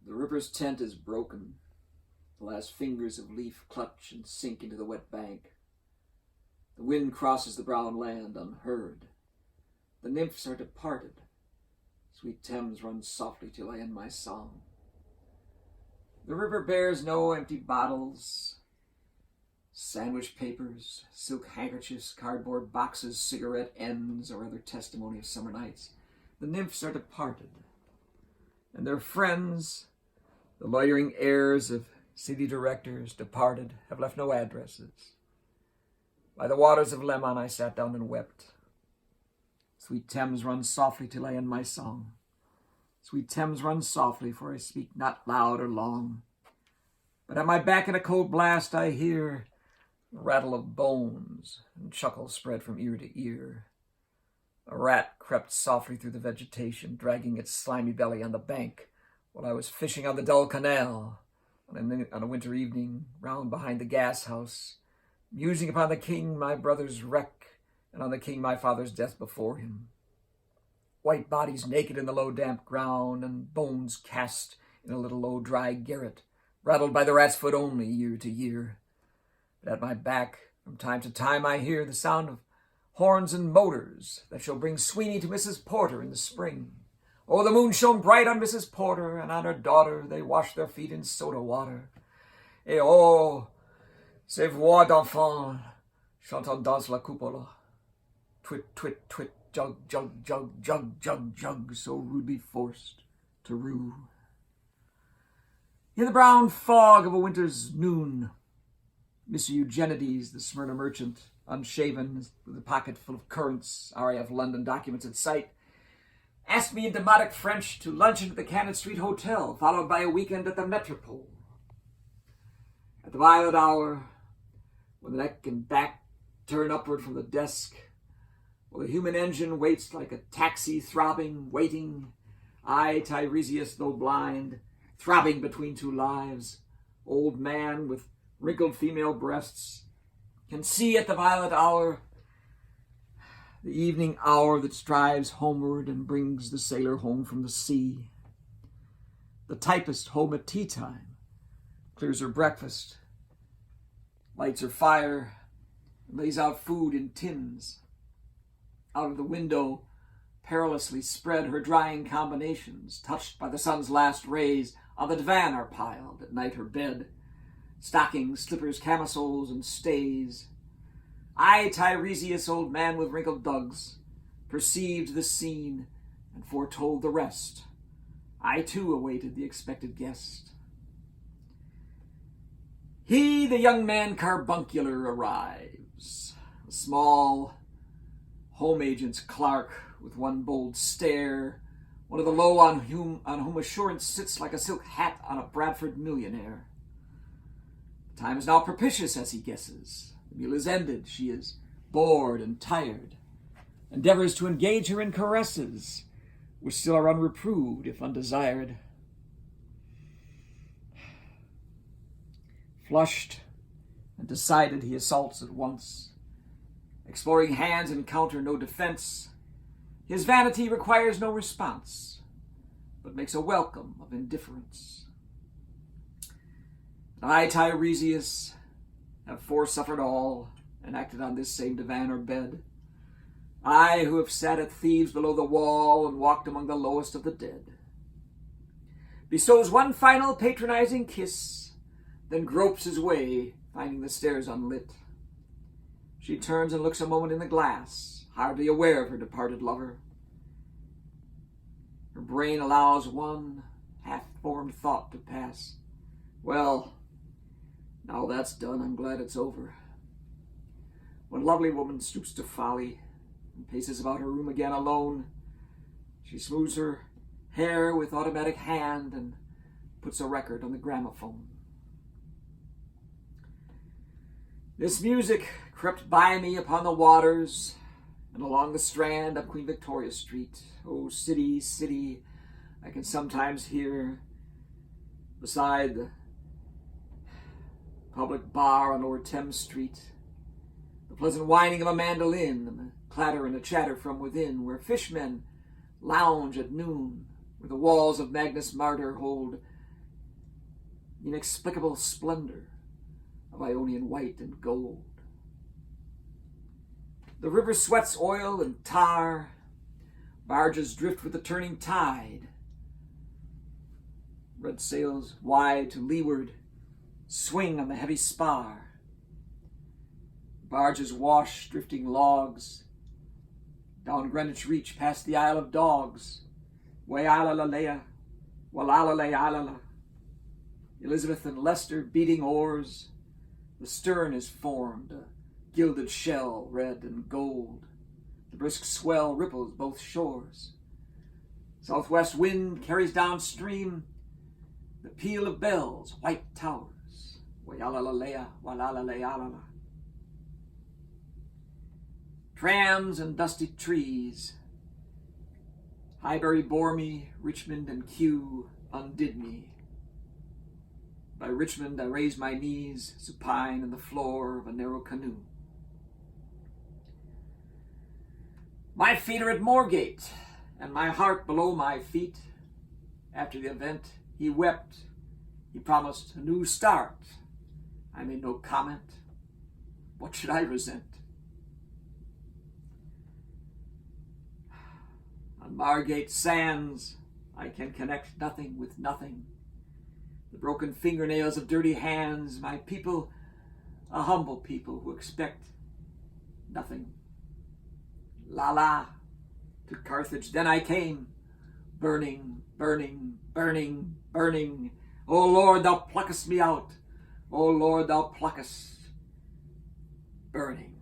The river's tent is broken. The last fingers of leaf clutch and sink into the wet bank. The wind crosses the brown land unheard. The nymphs are departed. Sweet Thames runs softly till I end my song. The river bears no empty bottles, sandwich papers, silk handkerchiefs, cardboard boxes, cigarette ends, or other testimony of summer nights. The nymphs are departed, and their friends, the loitering heirs of city directors, departed, have left no addresses. By the waters of Leman I sat down and wept. Sweet Thames, run softly till I end my song. Sweet Thames, run softly, for I speak not loud or long. But at my back in a cold blast I hear the rattle of bones, and chuckles spread from ear to ear. A rat crept softly through the vegetation, dragging its slimy belly on the bank, while I was fishing on the dull canal on a winter evening, round behind the gas house, musing upon the king my brother's wreck, and on the king my father's death before him. White bodies naked in the low damp ground, and bones cast in a little low dry garret, rattled by the rat's foot only year to year. But at my back, from time to time, I hear the sound of horns and motors that shall bring Sweeney to Mrs. Porter in the spring. Oh, the moon shone bright on Mrs. Porter, and on her daughter they washed their feet in soda water. Et oh, ces voix d'enfants chantant dans la cupola. Twit, twit, twit, jug, jug, jug, jug, jug, jug, so rudely forced to rue. In the brown fog of a winter's noon, Mr. Eugenides, the Smyrna merchant, unshaven, with a pocket full of currents, RAF London documents at sight, asked me in demotic French to luncheon at the Cannon Street Hotel, followed by a weekend at the Metropole. At the violet hour, when the neck and back turn upward from the desk, while the human engine waits like a taxi throbbing, waiting, I, Tiresias, though blind, throbbing between two lives, old man with wrinkled female breasts, can see at the violet hour, the evening hour that strives homeward and brings the sailor home from the sea. The typist home at tea time, clears her breakfast, lights her fire, and lays out food in tins. Out of the window, perilously spread her drying combinations, touched by the sun's last rays. On the divan are piled, at night her bed, stockings, slippers, camisoles, and stays. I, Tiresias, old man with wrinkled dugs, perceived the scene and foretold the rest. I, too, awaited the expected guest. He, the young man carbuncular, arrives, a small home agent's clerk with one bold stare, one of the low on whom assurance sits like a silk hat on a Bradford millionaire. The time is now propitious, as he guesses. The meal is ended. She is bored and tired. Endeavors to engage her in caresses, which still are unreproved, if undesired. Flushed and decided, he assaults at once. Exploring hands encounter no defense. His vanity requires no response, but makes a welcome of indifference. I, Tiresias, have foresuffered all, and acted on this same divan or bed. I, who have sat at thieves below the wall, and walked among the lowest of the dead. Bestows one final patronizing kiss, then gropes his way, finding the stairs unlit. She turns and looks a moment in the glass, hardly aware of her departed lover. Her brain allows one half-formed thought to pass. Well, now that's done, I'm glad it's over. When lovely woman stoops to folly and paces about her room again alone, she smooths her hair with automatic hand and puts a record on the gramophone. This music crept by me upon the waters and along the Strand up Queen Victoria Street. Oh, city, city, I can sometimes hear beside the public bar on Lower Thames Street the pleasant whining of a mandolin and the clatter and a chatter from within, where fishmen lounge at noon, where the walls of Magnus Martyr hold inexplicable splendor of Ionian white and gold. The river sweats oil and tar, barges drift with the turning tide. Red sails wide to leeward swing on the heavy spar. Barges wash drifting logs down Greenwich Reach past the Isle of Dogs. Way-ala-la-lea, walla-la-lea-ala-la. Elizabeth and Leicester beating oars. The stern is formed, a gilded shell, red and gold. The brisk swell ripples both shores. Southwest wind carries downstream the peal of bells, white towers. Way-ala-la-lea, walla-la-lea-ala-la. Trams and dusty trees. Highbury bore me, Richmond and Kew undid me. By Richmond I raised my knees, supine on the floor of a narrow canoe. My feet are at Moorgate, and my heart below my feet. After the event, he wept. He promised a new start. I made no comment. What should I resent? On Margate sands, I can connect nothing with nothing. The broken fingernails of dirty hands, my people, a humble people who expect nothing. La la, to Carthage then I came, burning, burning, burning, burning. O Lord, thou pluckest me out. O Lord, thou pluckest, burning.